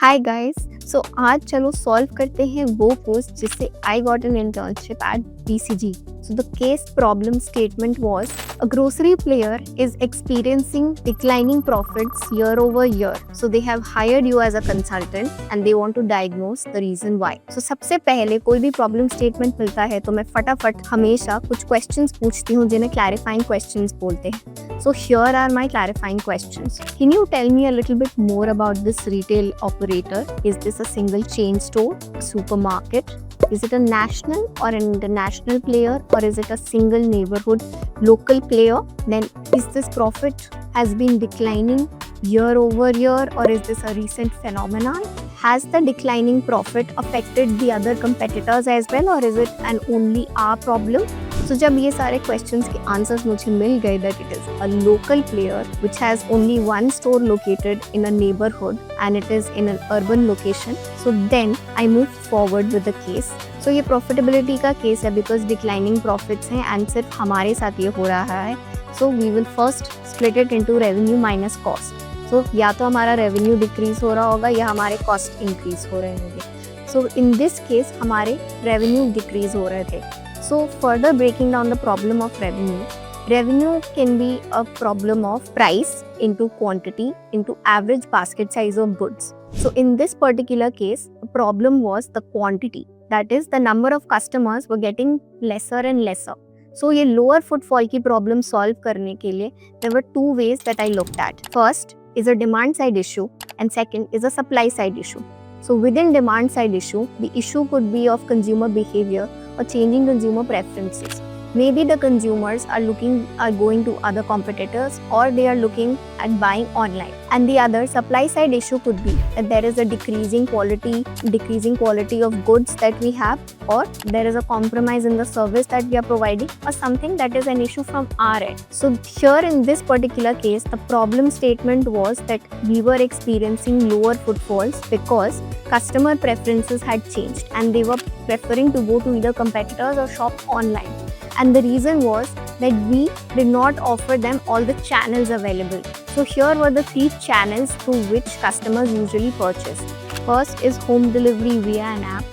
Hi guys. सो आज चलो solve करते हैं वो पोस्ट जिससे I got an internship at BCG. So the case problem statement was a grocery player is experiencing declining profits year over year. So they have hired you as a consultant and they want to diagnose the reason why. So सबसे पहले कोई भी problem statement मिलता है तो मैं फटाफट हमेशा कुछ questions पूछती हूँ जिन्हें clarifying questions बोलते हैं. So here are my clarifying questions. Can you tell me a little bit more about this retail operator? Is this a single chain store, a supermarket? Is it a national or an international player, or is it a single neighborhood local player? Then is this profit has been declining year over year, or is this a recent phenomenon? Has the declining profit affected the other competitors as well, or is it an only our problem? So जब ये सारे questions के answers मुझे मिल गए that it is a local player which has only one store located in a neighborhood and it is in an urban location, so then I move forward with the case. So ये profitability का case है because declining profits हैं and सिर्फ हमारे साथ ये हो रहा है. So we will first split it into revenue minus cost. So या तो हमारा revenue decrease हो रहा होगा या हमारे cost increase हो रहे होंगे. So in this case हमारे revenue decrease हो रहे थे. So further breaking down the problem of revenue can be a problem of price into quantity into average basket size of goods. So in this particular case, the problem was the quantity. That is, the number of customers were getting lesser and lesser. So ये lower footfall की problem solve करने के लिए there were two ways that I looked at. First is a demand side issue and second is a supply side issue. So within demand side issue, the issue could be of consumer behavior or changing consumer preferences. Maybe the consumers are going to other competitors or they are looking at buying online. And the other supply side issue could be that there is a decreasing quality of goods that we have, or there is a compromise in the service that we are providing, or something that is an issue from our end. So here in this particular case, the problem statement was that we were experiencing lower footfalls because customer preferences had changed and they were preferring to go to either competitors or shop online. And the reason was that we did not offer them all the channels available. So here were the 3 channels through which customers usually purchase. First is home delivery via an app,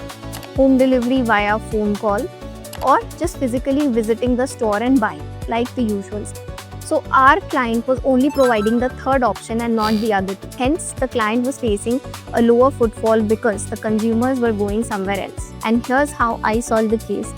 home delivery via phone call, or just physically visiting the store and buying, like the usuals. So our client was only providing the third option and not the other two. Hence, the client was facing a lower footfall because the consumers were going somewhere else. And here's how I solved the case.